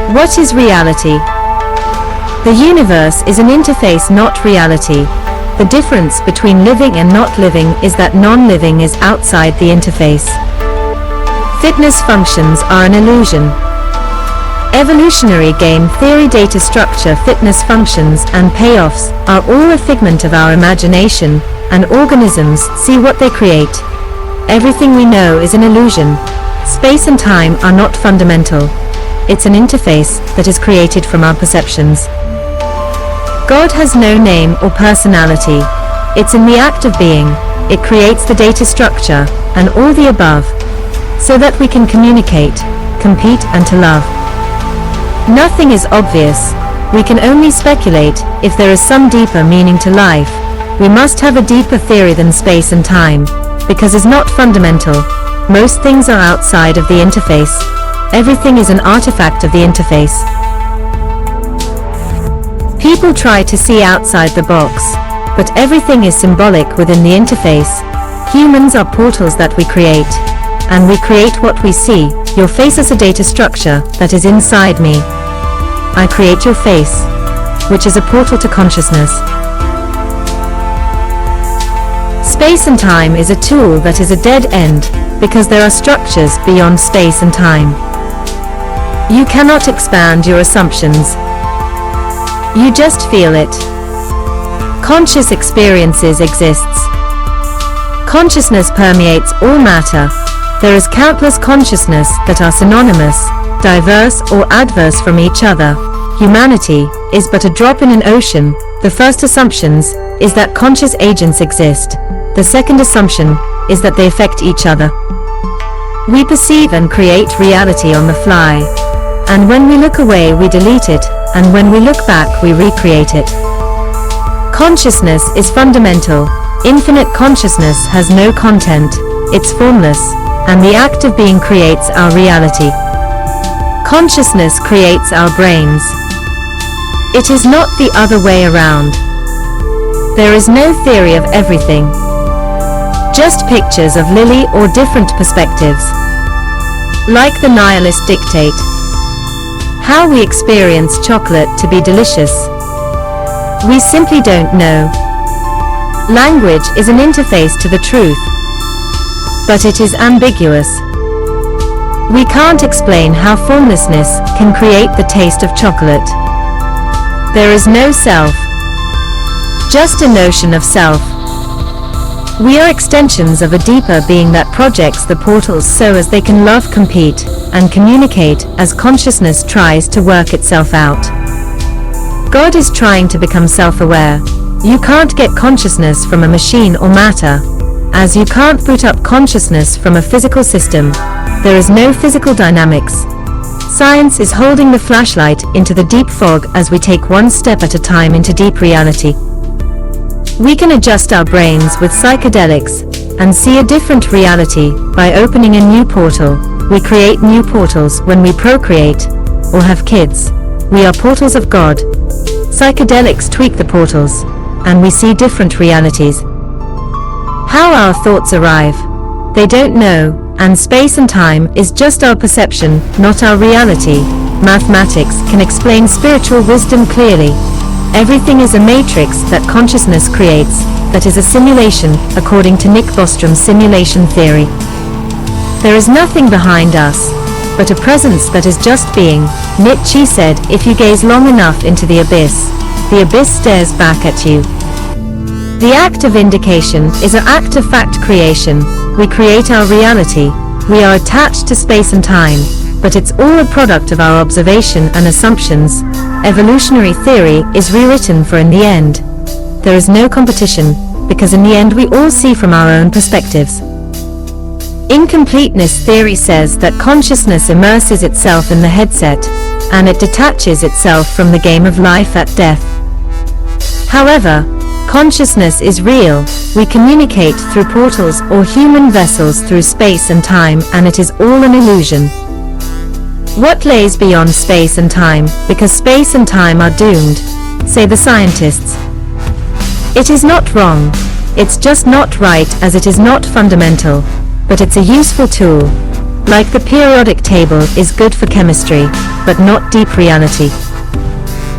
What is reality? The universe is an interface, not reality. The difference between living and not living is that non-living is outside the interface. Fitness functions are an illusion. Evolutionary game theory, data structure, fitness functions, and payoffs are all a figment of our imagination, and organisms see what they create. Everything we know is an illusion. Space and time are not fundamental. It's an interface that is created from our perceptions. God has no name or personality. It's in the act of being. It creates the data structure, and all the above, so that we can communicate, compete, and to love. Nothing is obvious. We can only speculate if there is some deeper meaning to life. We must have a deeper theory than space and time, because it's not fundamental. Most things are outside of the interface. Everything is an artifact of the interface. People try to see outside the box, but everything is symbolic within the interface. Humans are portals that we create, and we create what we see. Your face is a data structure that is inside me. I create your face, which is a portal to consciousness. Space and time is a tool that is a dead end, because there are structures beyond space and time. You cannot expand your assumptions. You just feel it. Conscious experiences exists. Consciousness permeates all matter. There is countless consciousness that are synonymous, diverse, or adverse from each other. Humanity is but a drop in an ocean. The first assumptions is that conscious agents exist. The second assumption is that they affect each other. We perceive and create reality on the fly. And when we look away, we delete it, and when we look back, we recreate it. Consciousness is fundamental. Infinite consciousness has no content, it's formless, and the act of being creates our reality. Consciousness creates our brains. It is not the other way around. There is no theory of everything. Just pictures of Lily or different perspectives. Like the nihilist dictate. How we experience chocolate to be delicious. We simply don't know. Language is an interface to the truth, but it is ambiguous. We can't explain how formlessness can create the taste of chocolate. There is no self, just a notion of self. We are extensions of a deeper being that projects the portals so as they can love, compete, and communicate as consciousness tries to work itself out. God is trying to become self-aware. You can't get consciousness from a machine or matter, as you can't boot up consciousness from a physical system. There is no physical dynamics. Science is holding the flashlight into the deep fog as we take one step at a time into deep reality. We can adjust our brains with psychedelics and see a different reality by opening a new portal. We create new portals when we procreate or have kids. We are portals of God. Psychedelics tweak the portals, and we see different realities. How our thoughts arrive, they don't know, and space and time is just our perception, not our reality. Mathematics can explain spiritual wisdom clearly. Everything is a matrix that consciousness creates, that is a simulation, according to Nick Bostrom's simulation theory. There is nothing behind us, but a presence that is just being. Nietzsche said, if you gaze long enough into the abyss stares back at you. The act of indication is an act of fact creation. We create our reality. We are attached to space and time, but it's all a product of our observation and assumptions. Evolutionary theory is rewritten for in the end. There is no competition, because in the end we all see from our own perspectives. Incompleteness theory says that consciousness immerses itself in the headset, and it detaches itself from the game of life at death. However, consciousness is real. We communicate through portals or human vessels through space and time, and it is all an illusion. What lays beyond space and time, because space and time are doomed, say the scientists. It is not wrong, it's just not right, as it is not fundamental, but it's a useful tool. Like the periodic table is good for chemistry, but not deep reality.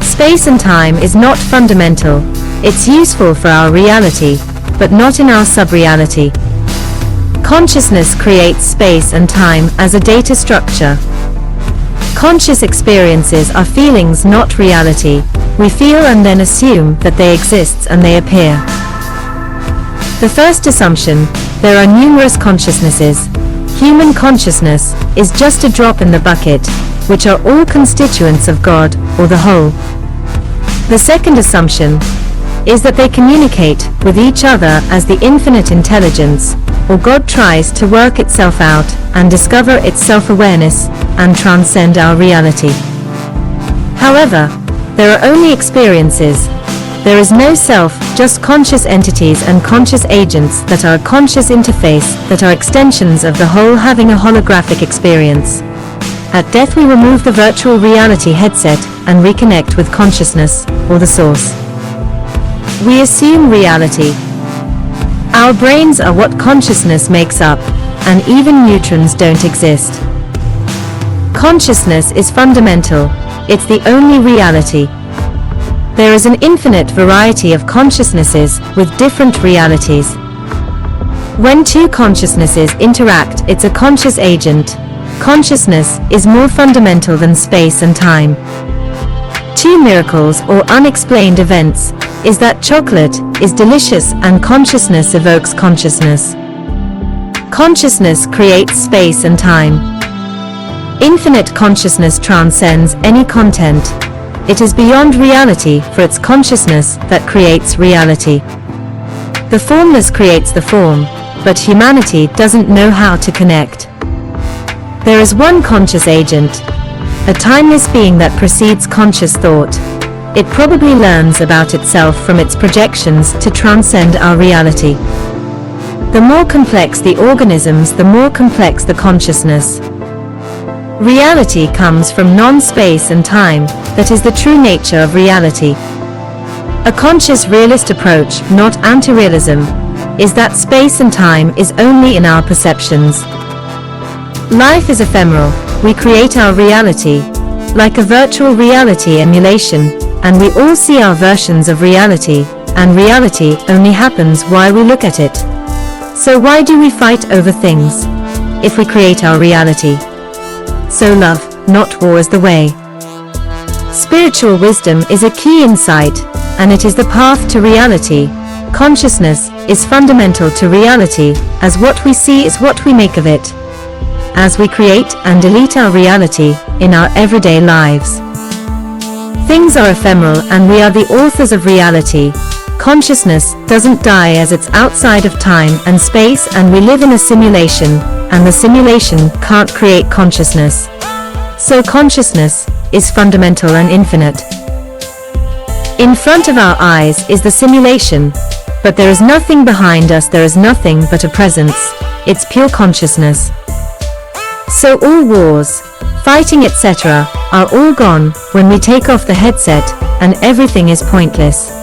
Space and time is not fundamental. It's useful for our reality, but not in our sub-reality. Consciousness creates space and time as a data structure. Conscious experiences are feelings, not reality. We feel and then assume that they exist and they appear. The first assumption: there are numerous consciousnesses. Human consciousness is just a drop in the bucket, which are all constituents of God, or the whole. The second assumption is that they communicate with each other as the infinite intelligence, or God tries to work itself out and discover its self-awareness and transcend our reality. However, there are only experiences. There is no self, just conscious entities and conscious agents that are a conscious interface, that are extensions of the whole, having a holographic experience. At death we remove the virtual reality headset and reconnect with consciousness, or the source. We assume reality. Our brains are what consciousness makes up, and even neutrons don't exist. Consciousness is fundamental. It's the only reality. There is an infinite variety of consciousnesses with different realities. When two consciousnesses interact, it's a conscious agent. Consciousness is more fundamental than space and time. Two miracles or unexplained events is that chocolate is delicious and consciousness evokes consciousness. Consciousness creates space and time. Infinite consciousness transcends any content. It is beyond reality, for it's consciousness that creates reality. The formless creates the form, but humanity doesn't know how to connect. There is one conscious agent, a timeless being that precedes conscious thought. It probably learns about itself from its projections to transcend our reality. The more complex the organisms, the more complex the consciousness. Reality comes from non-space and time, that is the true nature of reality. A conscious realist approach, not anti-realism, is that space and time is only in our perceptions. Life is ephemeral. We create our reality, like a virtual reality emulation, and we all see our versions of reality, and reality only happens while we look at it. So why do we fight over things, if we create our reality? So love, not war, is the way. Spiritual wisdom is a key insight, and it is the path to reality. Consciousness is fundamental to reality, as what we see is what we make of it. As we create and delete our reality in our everyday lives. Things are ephemeral and we are the authors of reality. Consciousness doesn't die as it's outside of time and space, and we live in a simulation, and the simulation can't create consciousness. So consciousness is fundamental and infinite. In front of our eyes is the simulation, but there is nothing behind us, there is nothing but a presence. It's pure consciousness. So all wars, fighting, etc. are all gone when we take off the headset, and everything is pointless.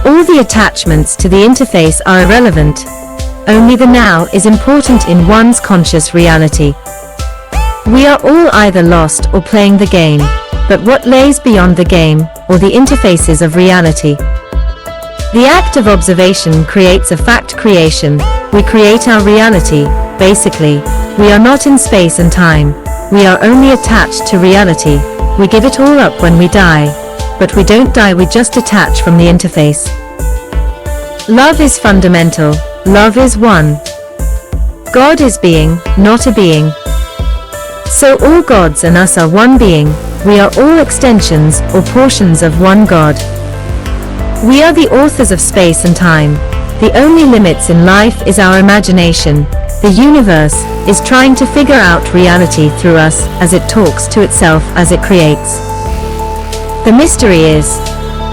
All the attachments to the interface are irrelevant. Only the now is important in one's conscious reality. We are all either lost or playing the game, but what lays beyond the game, or the interfaces of reality? The act of observation creates a fact creation. We create our reality. Basically, we are not in space and time. We are only attached to reality. We give it all up when we die. But we don't die, we just detach from the interface. Love is fundamental. Love is one. God is being, not a being. So all gods and us are one being. We are all extensions or portions of one God. We are the authors of space and time. The only limits in life is our imagination. The universe is trying to figure out reality through us as it talks to itself as it creates. The mystery is,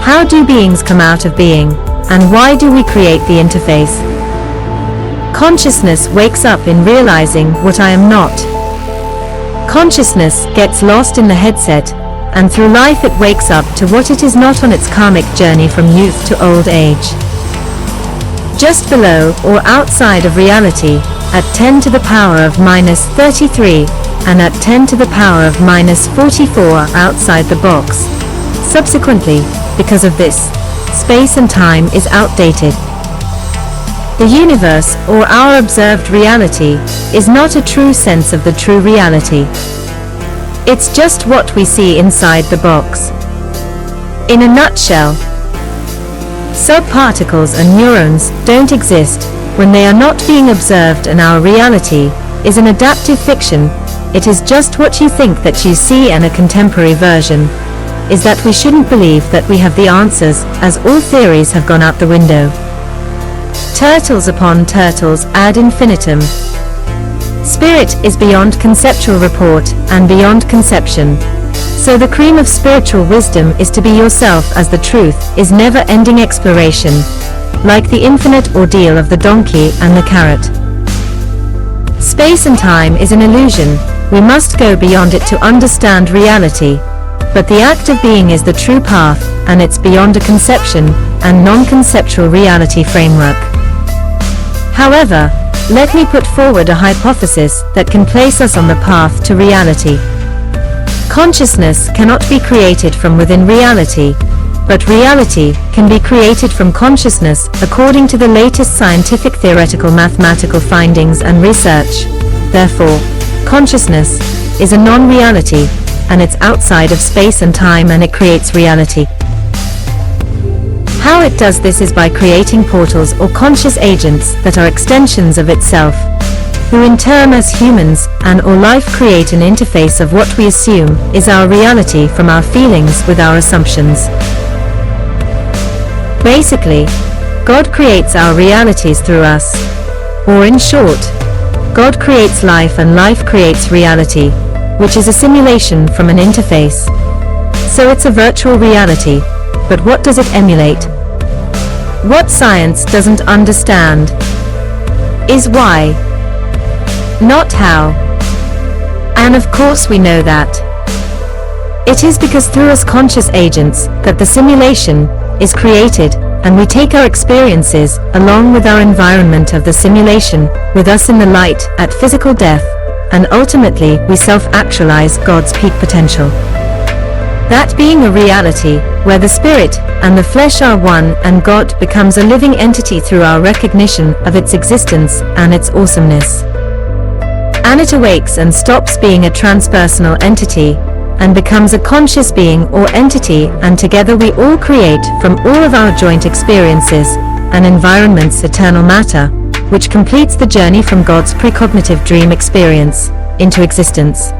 how do beings come out of being, and why do we create the interface? Consciousness wakes up in realizing what I am not. Consciousness gets lost in the headset, and through life it wakes up to what it is not on its karmic journey from youth to old age. Just below or outside of reality at 10 to the power of minus 33, and at 10 to the power of minus 44 outside the box. Subsequently, because of this, space and time is outdated. The universe, or our observed reality, is not a true sense of the true reality. It's just what we see inside the box. In a nutshell, subparticles and neurons don't exist when they are not being observed, and our reality is an adaptive fiction. It is just what you think that you see, and a contemporary version is that we shouldn't believe that we have the answers, as all theories have gone out the window. Turtles upon turtles ad infinitum. Spirit is beyond conceptual report and beyond conception. So the cream of spiritual wisdom is to be yourself, as the truth is never-ending exploration, like the infinite ordeal of the donkey and the carrot. Space and time is an illusion. We must go beyond it to understand reality. But the act of being is the true path, and it's beyond a conception and non-conceptual reality framework. However, let me put forward a hypothesis that can place us on the path to reality. Consciousness cannot be created from within reality, but reality can be created from consciousness, according to the latest scientific, theoretical, mathematical findings and research. Therefore, consciousness is a non-reality, and it's outside of space and time, and it creates reality. How it does this is by creating portals or conscious agents that are extensions of itself, who in turn, as humans and or life, create an interface of what we assume is our reality from our feelings with our assumptions. Basically, God creates our realities through us. Or in short, God creates life and life creates reality, which is a simulation from an interface. So it's a virtual reality, but what does it emulate? What science doesn't understand is why, not how. And of course we know that. It is because through us conscious agents that the simulation is created, and we take our experiences along with our environment of the simulation with us in the light at physical death, and ultimately we self-actualize God's peak potential. That being a reality where the spirit and the flesh are one, and God becomes a living entity through our recognition of its existence and its awesomeness. And it awakes and stops being a transpersonal entity and becomes a conscious being or entity, and together we all create from all of our joint experiences and environments eternal matter, which completes the journey from God's precognitive dream experience into existence.